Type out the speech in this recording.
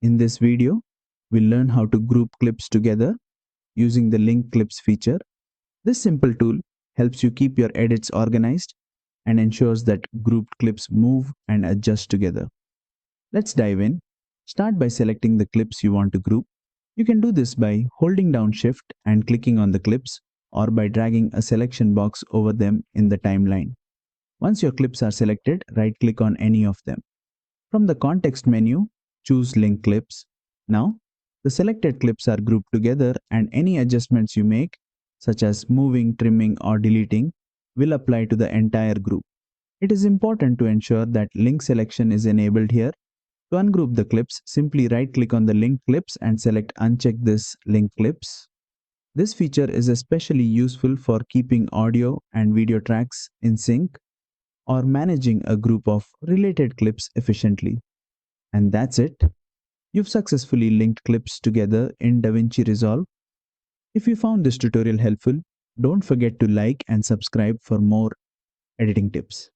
In this video, we'll learn how to group clips together using the Link Clips feature. This simple tool helps you keep your edits organized and ensures that grouped clips move and adjust together. Let's dive in. Start by selecting the clips you want to group. You can do this by holding down Shift and clicking on the clips, or by dragging a selection box over them in the timeline. Once your clips are selected, right-click on any of them. From the context menu, choose Link Clips. Now, the selected clips are grouped together, and any adjustments you make, such as moving, trimming, or deleting, will apply to the entire group. It is important to ensure that link selection is enabled here. To ungroup the clips, simply right-click on the link clips and select Uncheck this Link Clips. This feature is especially useful for keeping audio and video tracks in sync or managing a group of related clips efficiently. And that's it. You've successfully linked clips together in DaVinci Resolve. If you found this tutorial helpful, don't forget to like and subscribe for more editing tips.